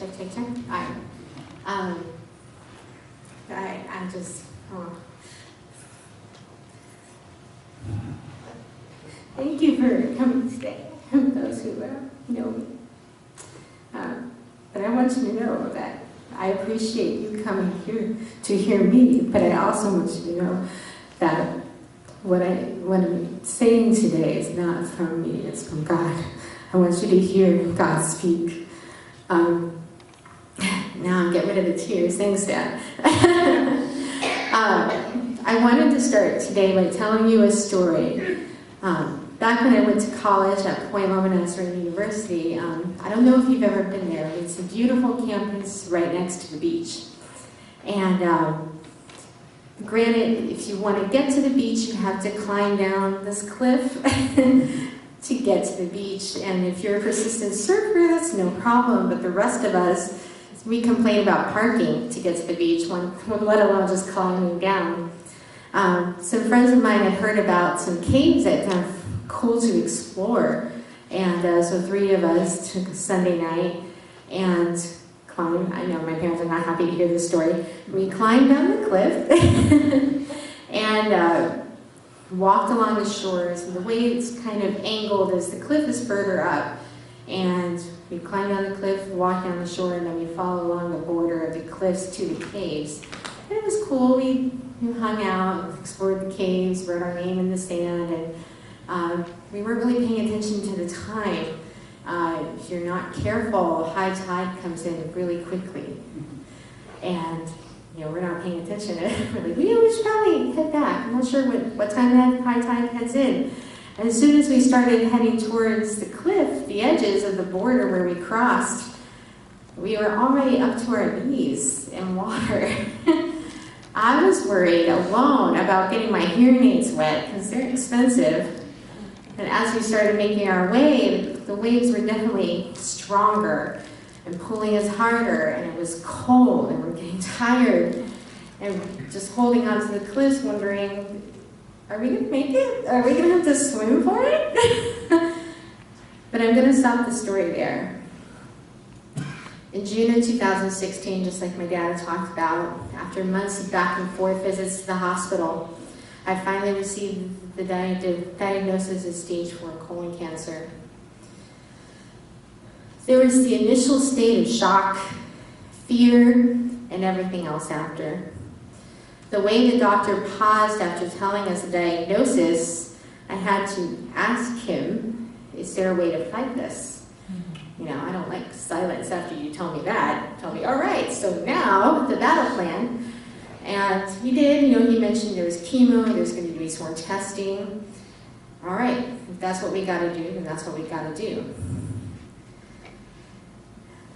Check. I just, thank you for coming today, those who know me. But I want you to know that I appreciate you coming here to hear me, but I also want you to know that what I'm saying today is not from me, it's from God. I want you to hear God speak. Now I'm getting rid of the tears. Thanks, Dad. I wanted to start today by telling you a story. Back when I went to college at Point Loma Nazarene University, I don't know if you've ever been there, but it's a beautiful campus right next to the beach. And granted, if you want to get to the beach, you have to climb down this cliff to get to the beach. And if you're a persistent surfer, that's no problem. But the rest of us, we complain about parking to get to the beach, let alone just climbing down. Some friends of mine had heard about some caves that are cool to explore. And so 3 of us took a Sunday night and climbed. I know my parents are not happy to hear this story. We climbed down the cliff and walked along the shores. And the way it's kind of angled is the cliff is further up. And we climbed down the cliff, walked down the shore, and then we followed along the border of the cliffs to the caves. And it was cool. We hung out, explored the caves, wrote our name in the sand, and we weren't really paying attention to the time. If you're not careful, high tide comes in really quickly. And we're not paying attention. We're like, we should probably head back. I'm not sure what time that high tide heads in. And as soon as we started heading towards the cliff, the edges of the border where we crossed, we were already up to our knees in water. I was worried alone about getting my hearing aids wet because they're expensive. And as we started making our way, the waves were definitely stronger and pulling us harder, and it was cold, and we're getting tired, and just holding onto the cliffs, wondering, are we going to make it? Are we going to have to swim for it? But I'm going to stop the story there. In June of 2016, just like my dad talked about, after months of back and forth visits to the hospital, I finally received the diagnosis of stage 4 colon cancer. There was the initial state of shock, fear, and everything else after. The way the doctor paused after telling us the diagnosis, I had to ask him, is there a way to fight this? I don't like silence after you tell me that. Tell me, all right, so now the battle plan. And he did, he mentioned there was chemo, there's going to be some more testing. All right, if that's what we got to do, then that's what we got to do.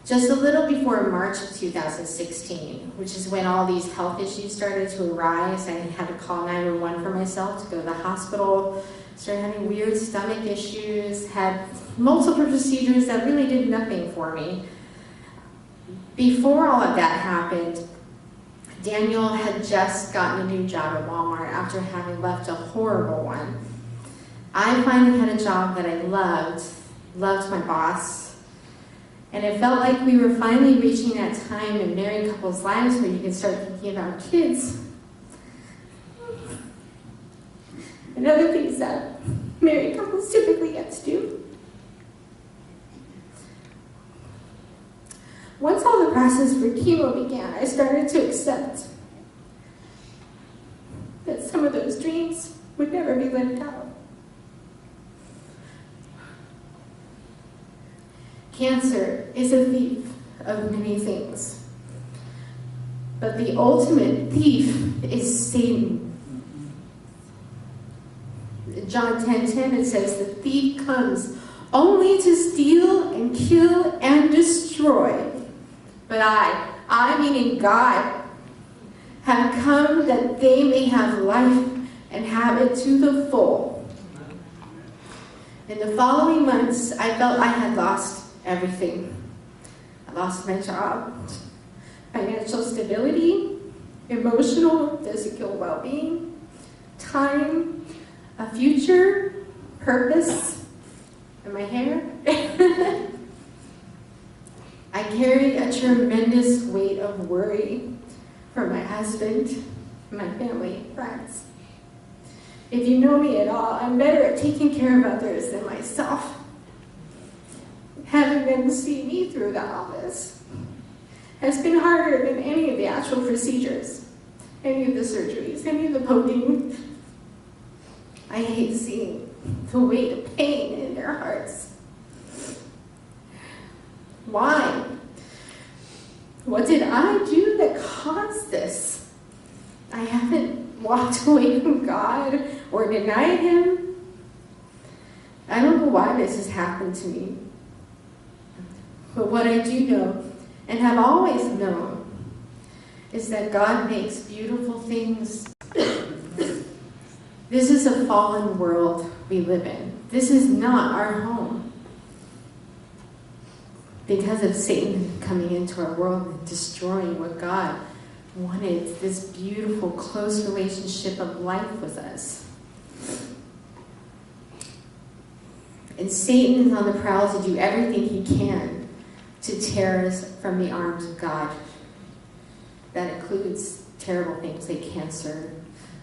Just a little before March of 2016, which is when all these health issues started to arise, I had to call 911 for myself to go to the hospital, started having weird stomach issues, had multiple procedures that really did nothing for me. Before all of that happened, Daniel had just gotten a new job at Walmart after having left a horrible one. I finally had a job that I loved my boss, and it felt like we were finally reaching that time in married couples' lives where you can start thinking about kids and other things that married couples typically get to do. Once all the process for chemo began, I started to accept that some of those dreams would never be lived out. Cancer is a thief of many things, but the ultimate thief is Satan. In John 10:10 it says, the thief comes only to steal and kill and destroy. But I meaning God, have come that they may have life and have it to the full. In the following months, I felt I had lost everything. I lost my job, financial stability, emotional, physical well-being, time, a future, purpose, and my hair. I carry a tremendous weight of worry for my husband, my family, and friends. If you know me at all, I'm better at taking care of others than myself. Having them see me through the office has been harder than any of the actual procedures, any of the surgeries, any of the poking. I hate seeing the weight of pain in their hearts. Why? What did I do that caused this? I haven't walked away from God or denied Him. I don't know why this has happened to me. But what I do know, and have always known, is that God makes beautiful things. This is a fallen world we live in. This is not our home. Because of Satan coming into our world and destroying what God wanted, this beautiful, close relationship of life with us. And Satan is on the prowl to do everything he can to tear us from the arms of God. That includes terrible things like cancer,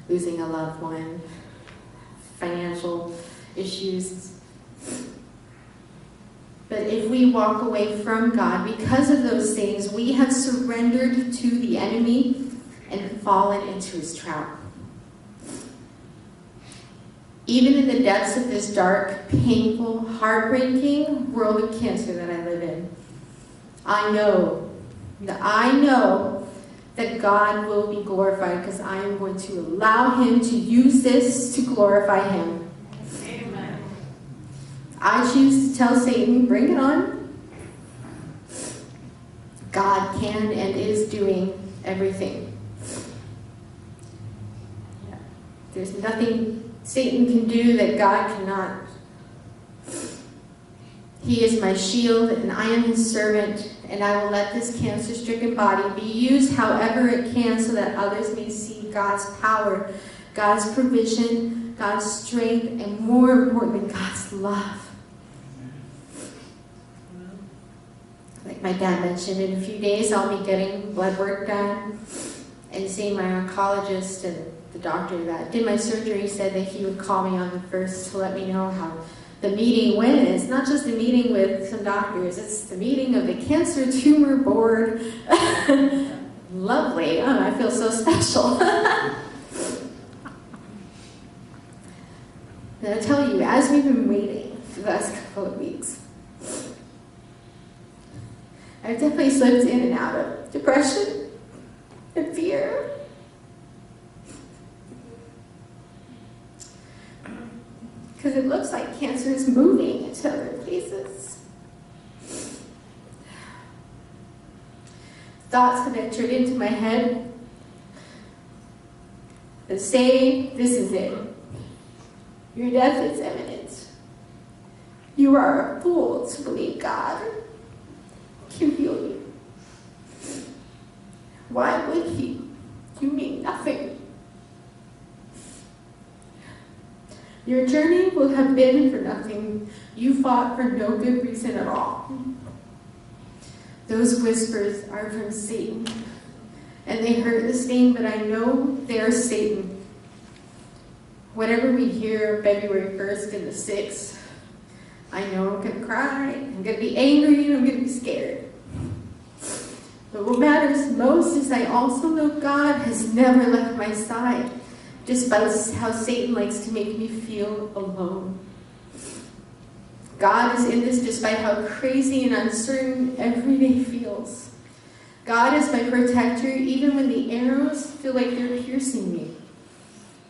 losing a loved one, financial issues. But if we walk away from God because of those things, we have surrendered to the enemy and fallen into his trap. Even in the depths of this dark, painful, heartbreaking world of cancer that I live in, I know that God will be glorified because I am going to allow Him to use this to glorify Him. Amen. I choose to tell Satan, bring it on. God can and is doing everything. There's nothing Satan can do that God cannot. He is my shield, and I am His servant, and I will let this cancer-stricken body be used however it can so that others may see God's power, God's provision, God's strength, and more importantly, God's love. Like my dad mentioned, in a few days I'll be getting blood work done and seeing my oncologist, and the doctor that did my surgery said that he would call me on the 1st to let me know how the meeting went. It's not just a meeting with some doctors, it's the meeting of the Cancer Tumor Board. Lovely. Oh, I feel so special. And I tell you, as we've been waiting for the last couple of weeks, I've definitely slipped in and out of depression and fear. Because it looks like cancer is moving into other places. Thoughts have entered into my head that say, this is it. Your death is imminent. You are a fool to believe God can heal you. Why would He? You mean nothing. Your journey will have been for nothing. You fought for no good reason at all. Those whispers are from Satan, and they hurt the sting, but I know they are Satan. Whatever we hear February 1st and the 6th, I know I'm going to cry, I'm going to be angry, and I'm going to be scared. But what matters most is I also know God has never left my side, despite how Satan likes to make me feel alone. God is in this despite how crazy and uncertain every day feels. God is my protector even when the arrows feel like they're piercing me.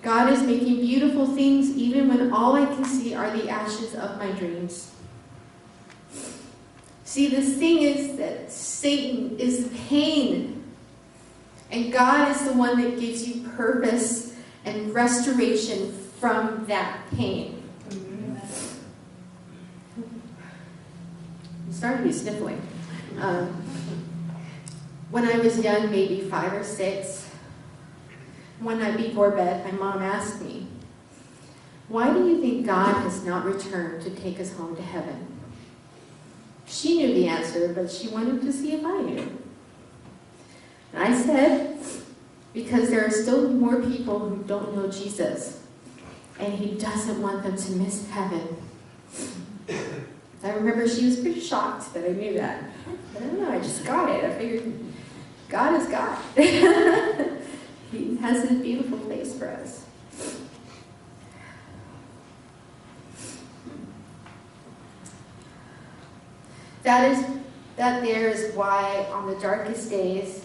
God is making beautiful things even when all I can see are the ashes of my dreams. See, the thing is that Satan is pain, and God is the one that gives you purpose and restoration from that pain. I'm starting to be sniffling. When I was young, maybe 5 or 6, one night before bed, my mom asked me, "Why do you think God has not returned to take us home to heaven?" She knew the answer, but she wanted to see if I knew. And I said, because there are still more people who don't know Jesus, and he doesn't want them to miss heaven. I remember she was pretty shocked that I knew that. I don't know, I just got it. I figured God is God. He has a beautiful place for us. That there is why on the darkest days,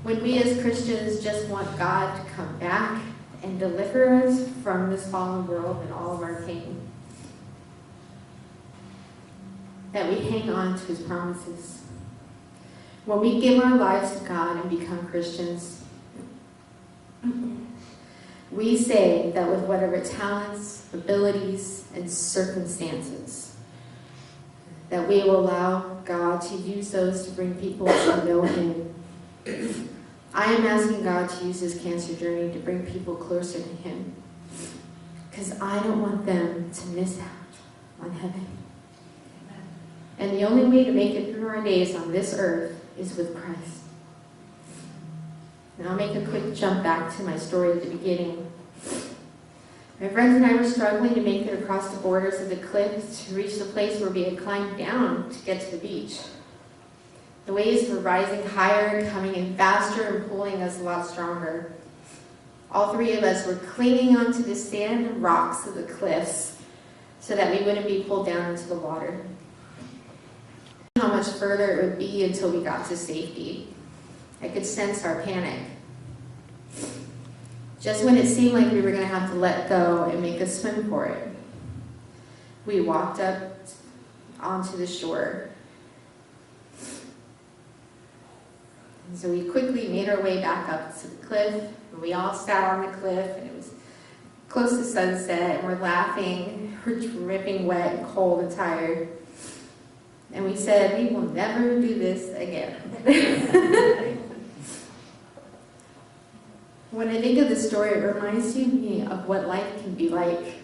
when we as Christians just want God to come back and deliver us from this fallen world and all of our pain, that we hang on to his promises. When we give our lives to God and become Christians, we say that with whatever talents, abilities, and circumstances, that we will allow God to use those to bring people to know him. I am asking God to use this cancer journey to bring people closer to him, because I don't want them to miss out on heaven. And the only way to make it through our days on this earth is with Christ. And I'll make a quick jump back to my story at the beginning. My friends and I were struggling to make it across the borders of the cliffs to reach the place where we had climbed down to get to the beach. The waves were rising higher, coming in faster, and pulling us a lot stronger. All three of us were clinging onto the sand and rocks of the cliffs so that we wouldn't be pulled down into the water. How much further it would be until we got to safety. I could sense our panic. Just when it seemed like we were going to have to let go and make a swim for it, we walked up onto the shore. And so we quickly made our way back up to the cliff, and we all sat on the cliff, and it was close to sunset, and we're laughing, we're dripping wet and cold and tired. And we said, we will never do this again. When I think of this story, it reminds me of what life can be like.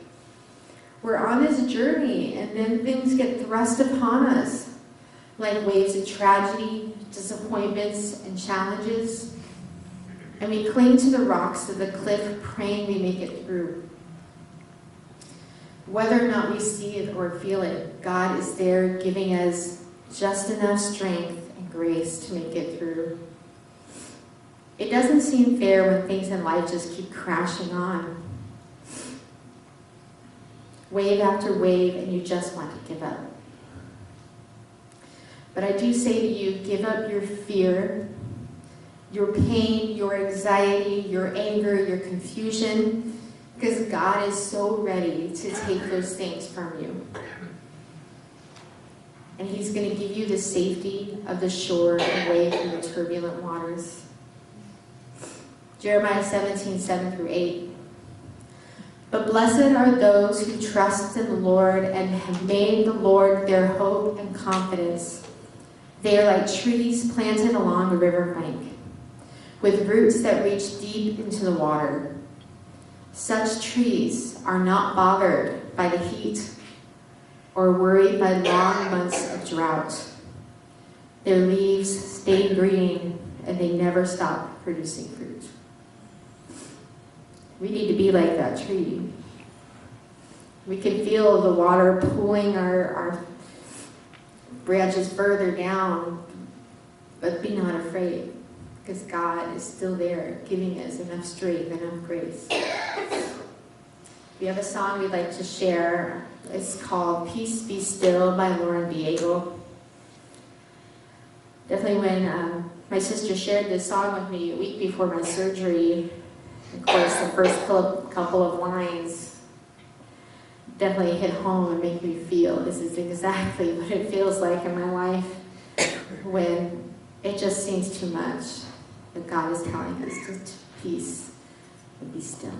We're on this journey, and then things get thrust upon us, like waves of tragedy, disappointments, and challenges. And we cling to the rocks of the cliff, praying we make it through. Whether or not we see it or feel it, God is there giving us just enough strength and grace to make it through. It doesn't seem fair when things in life just keep crashing on. Wave after wave, and you just want to give up. But I do say to you, give up your fear, your pain, your anxiety, your anger, your confusion, because God is so ready to take those things from you. And he's going to give you the safety of the shore away from the turbulent waters. Jeremiah 17:7-8. But blessed are those who trust in the Lord and have made the Lord their hope and confidence. They are like trees planted along a riverbank, with roots that reach deep into the water. Such trees are not bothered by the heat or worried by long months of drought. Their leaves stay green, and they never stop producing fruit. We need to be like that tree. We can feel the water pulling our branches further down, but be not afraid, because God is still there, giving us enough strength, enough grace. We have a song we'd like to share. It's called Peace Be Still by Lauren Diego. Definitely when my sister shared this song with me a week before my surgery, of course the first couple of lines definitely hit home and make me feel this is exactly what it feels like in my life when it just seems too much. But God is telling us to peace and be still.